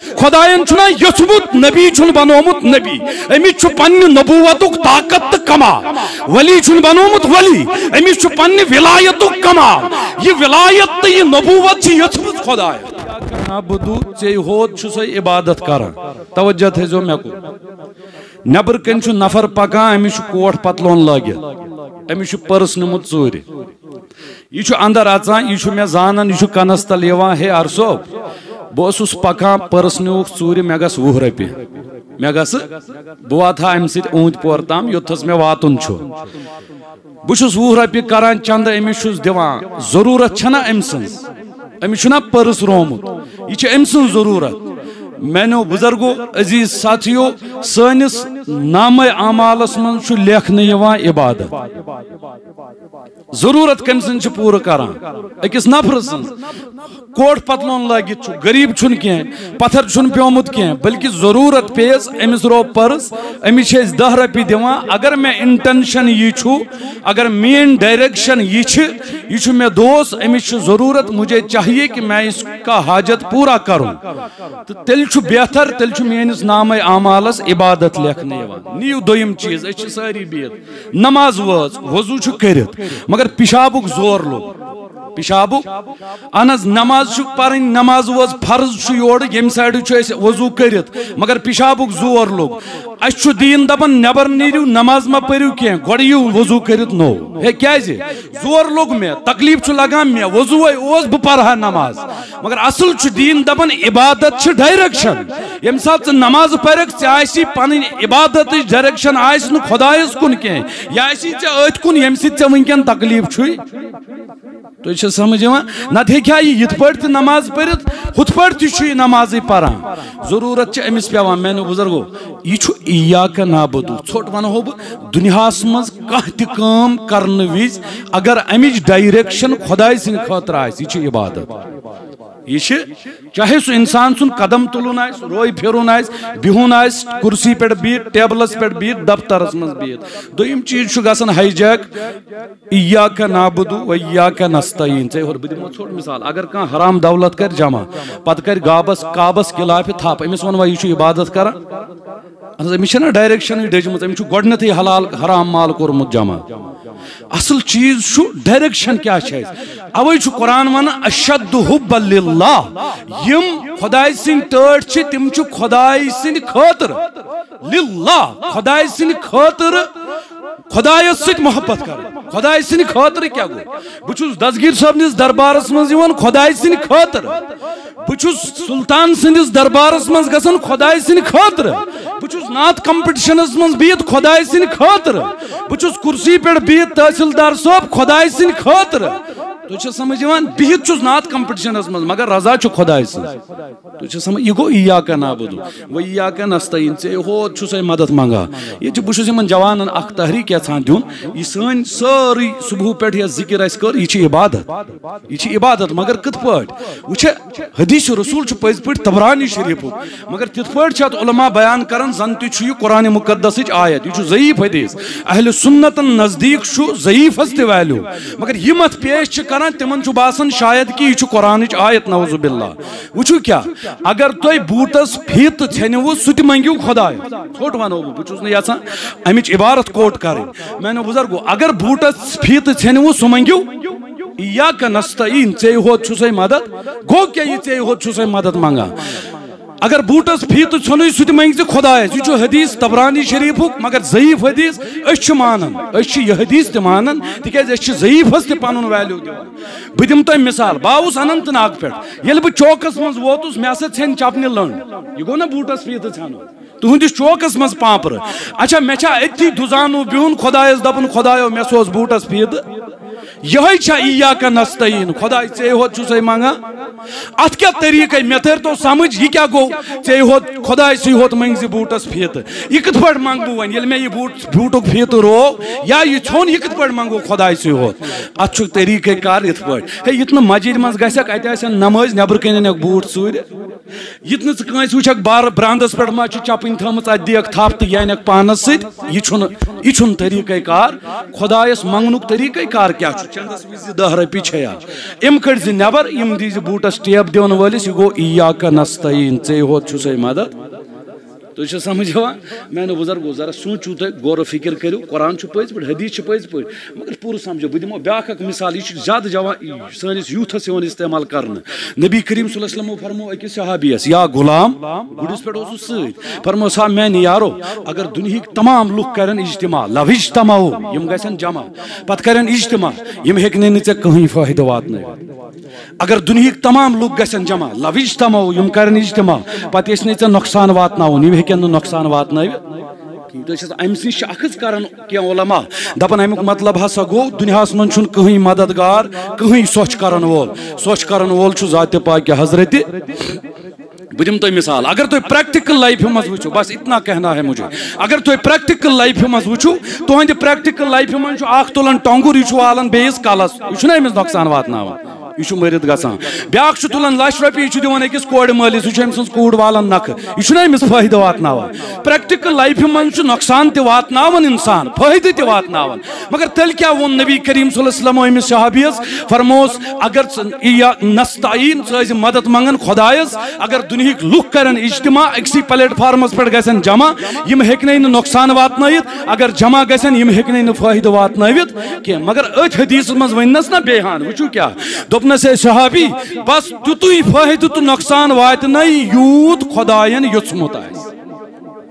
खुदायन छुना यथमुत नबी छुन बनोमुत नबी अमिस छु पन्ने नबुवतुक ताकत त कमाल वली छुन बनोमुत वली अमिस छु पन्ने विलायतुक कमाल ये विलायत त ये नबुवत छ यथमुत खुदाय नाबुदु जे होत छु से इबादत करा तवज्जो थे जो मे को नबर कन छु नफर पका अमिस छु कोट पतलोन लागित अमिस छु पर्स नमुत चोरी ये छु अंदर आचान ये छु मे जानन ये छु कनस तल यवा हे अरसो बहुत पकान पर्स नुख चूर मे गस 20 रपि मे गस बह वाथा अम ऊंत पोर तम योथस मे वातुन बहुत 20 रपि करान चंद अमिस दिवान जरूरत छना अम अमिस पर्स रोमुत यह अम जरूरत मैनो बुजुर्गो अजीज साथियों सनिस नाम आमालस मन लेखन इबादत जरूरत कम सन पूरा करान अकिस नफर सन कोट पतलोन लागित गरीब छुन कह पत्थर छुन प्योमुत कह बल्कि जरूरत पेस अमिस रो पर्स अमिस 10 रपि दिवान अगर मे इंटेंशन यह अगर मेन डायरेक्शन यह मे दोस्त अमिस जरूरत मुझे चाहिए कि मैं इसका हाजत पूरा करूं तो तेल बेहतर तेल मेनिस नाम आमालस इबादत लेखने नीव दोयम चीज सारी बिहत नमाज वजू कर मगर पिशाबुक जोर लो पिशाबुक अन नमाज पढ़ नमाज वज फर्ज योर यम साइड वजू कर मगर पिशाबुक जोर लोग अस दीन दपन नबर नीरू नमाज मा पढ़ू कह गो वजू कर नो हे क्या जोर लोग मे तकलीफ लगान मे वजू बह पढ़ा नमाज मगर असल दीन दपन इबादत डायरेक्शन यम सात नमाज पढ़ पन इबादत डायरेक्शन आस खुदायस कुन कह यह अत कुन यम वन तकलीफ तो समझ नत हे पे नमाज पढ़ हुथ पे नमाज पढ़ान जरूरत अमिस पे मैंने बुजुर्गो यह इय्याक नाबुदु छोट वनो बह दुनियास मज कह तम कर विज अगर अमिच डायरेक्शन खुदाय सिंद खतर यह इबादत यह चाहे सह इंसान सुन कदम तुलन रोय फिरुन बिहुन कुर्सी पे बिहत टेबलस पे बिहत दफ्तरस मज बिहत दोयम चीज गसन हाईजैक इय्याक नाबुदु व इय्याक नस्तईन बह दिमो छोट मिसाल अगर कह हराम दौलत कर जमा पत कर काबस खिलाफ थप अमिस वन यह इबादत कर अमिस डायरेक्शन डजम अमिस गोडनथ हलाल हराम माल कोरमुत जमा असल चीज डायरेक्शन क्या अवे कुरान वन अशद्दु हुब्बन लिल्लाह यम खुदाय सिंद टट तिम खुदाय सिंद खतर लिल्लाह खुदाय सिंद खतर खुदायस सत मोहब्बत कर खुदाय सिंद खतर क्या गो बहुत दसगीर सबनिस दरबारस मज खुदाय सिंद खतर बहुत सुल्तान सिंदिस दरबारस मज गसन खुदाय सिंद खतर बहुत नात कंपटिशनस मज बिहत खुदाय सिंद खतर बहुत कुर्सी पे बिहत तहसीलदार साहब खुदाय सिंद खतर तो समझ बिहत नात कंपटिशनस मज मगर रजा खुदाय तो समझ यह गो इय्याक नाबुदु व इय्याक नस्तईन होत मदद मंगा ये बहुत जवान अख तहरीक यहां दिन यह सन सारी सुबह पे जिक्र कर यह इबादत मगर कत पे हदीस रसूल पज पे तबरानी शरीफ मगर तिथ पे उलमा बयान कर जन तह कुरान मुकद्दस आयत यह ज़ईफ हदीस अहले सुन्नतन नजदीक ज़ईफस त वैल्यू मगर यह मत पेश कर तिमन बासान शायद कि यह कुरान आयत नौजुबिल्ला वो क्या अगर तुम बूटस फीत थो सह मंगू खुदाय छोट वनो बहुत अमिच इबारत कोट कर मैंने बुजुर्गो अगर बूटस फीत थो सह मंगू इय्याक नस्तईन चे होत मदद गो क्या ये होत मदद मंगा अगर बूटस फीत छुन सह मंग खुदायस यह हदीस तबरानी शरीफ मगर ज़ईफ हदीस मानन यह हदीस त मानन तिक ज़ईफस तन वैल्यू दिवान बह दिम तुम मिसाल बह अनंतनाग पे बह चौकस मज वोतुस मे छन चपन लंड यह गो ना बूटस फीत छन तुहदिस चौकस मज पापर अच्छा मे अति दुजानु बिहुन खुदायस दपन खुदायो मे सोस बूटस फीत यह इय्याक नस्तईन खुदाय चे होत मंगा अत क्या तरीक मे तर तो समझ यह क्या गो चे होत खुदाय सी होत मंग बूटस फीत यह कत पे मंगू वन ये मे यह बूटुक फीत रो या यह छोन यह कत पे मंगू खुदाय सी होत अत तरीक कार इत पे युत मस्जिद मज गत नमाज नबर कन बूट चूर युत नस वुक ब्रांदस पे मा चपन थम देख थप तो यह पानस सह तरीक कार खुदायस मंगनुक तरीक कार क्या चंदस विज 10 रपी छया इम कड़ नबर इम दी बूटस टेप दिवन वलिस यह गो इय्याका नस्तईन चे होत छुसे मदद तो समझ मैंने बुजुर्गो जरा सोचू तो गौर फिक्र करो कुरान पज पे हदीस पज पे मगर पूरा समझो बह दिमो ब्या मिसाल यह ज्यादा जवान सैनिस यूथस इस्तेमाल कर नबी करीम सल्लल्लाहु फरमो अकिस सहाबियस या गुलाम गुडिस पे सत फरमो सा मैंने यारो अगर दुनिया तमाम लुक कर इज्तिमा लविज्तमाओ यम गसन जमा पत कर इज्तिमा यम हेकने चे कहीं फायदा वातन अगर दुनिया तमाम लुक गसन जमा लविज्तमाओ यम कर इज्तिमा पत चे नुकसान वातनावन यम हेकन नुकसान वातन अम्स नश कर उलमा दपान अमुक मतलब हसा गो दुनिया मन कहीं मददगार कहीं सोच कर वोल जात पाक हजरत बह दिम तुम मिसाल अगर तुम प्रैक्टिकल लाइफ मज वो बस इतना कहना है मुझे अगर तुम प्रैक्टिकल लाइफ मज वो तुंद प्रैक्टिकल लाइफ मन तुलान टोंगुर यह वालान बेस कलस यह नुकसान वातनावन यह मरित गसान ब्या तुलान लच रपी यह दिवान अकिस कोड़ मालिस यह अम्स कूड़ वालान नख यह अमिस फायदा वातनावन प्रैक्टिकल लाइफ मन नुकसान वातनावन इंसान फायदे त वातनावन मगर तेल क्या वोन नबी करीम सल्लल्लाहु अलैहि वसल्लम सहाबियस फरमोस अगर नस्ताइन सह मदद मंगन खुदायस अगर दुनिया लुक कर इज्तिमा अक्सी प्लेटफार्मस पे गसन जमा यम हेकने नुकसान वातनयित अगर जमा गसन यम हेकने फायदा वातनयित कह मगर अथ हदीस मज वनस ना बेहान वो क्या दोपनस सहाबी बस तुतुई फायदे तो नुकसान वातन यूत खुदायन योचमुत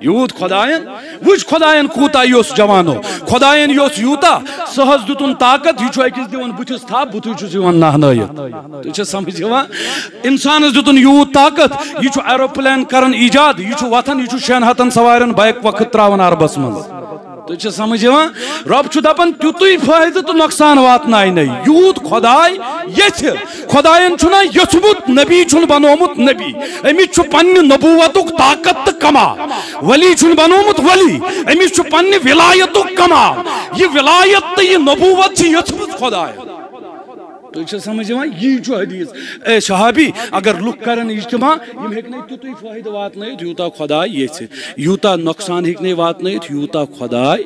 यूत खुदायन वो खुदायन कूता योस जवानो खुदायन योस यूता सहज दुतुन ताकत यह अकिस दिवान बुथिस था बुथु नहनयित तो समझ इंसान दुतुन यूत ताकत यह एरोप्लेन करन ईजाद यह वथन यह 6 हथन सवारन बाइक वक्त त्रावन अरबस मज तो समझ रब दपान तुतुई फायदे तो नुकसान वातन यूत खुदाय ये खुदायन योचमुत नबी बनोमुत नबी अमिस पन्ने नबूवतुक ताकत तो कमा वली बनोमुत वली अमिस पन्ने विलायतुक कमा यह विलायत तो यह नबूवत योचमुत खुदाय तो समझ यह हदीस ए सहाबी अगर लुक कर इज्तिमा यम हेकने तुतुई फायदा वातन यूता खुदाय ये यूता नुकसान हेकने वातन यूता खुदाय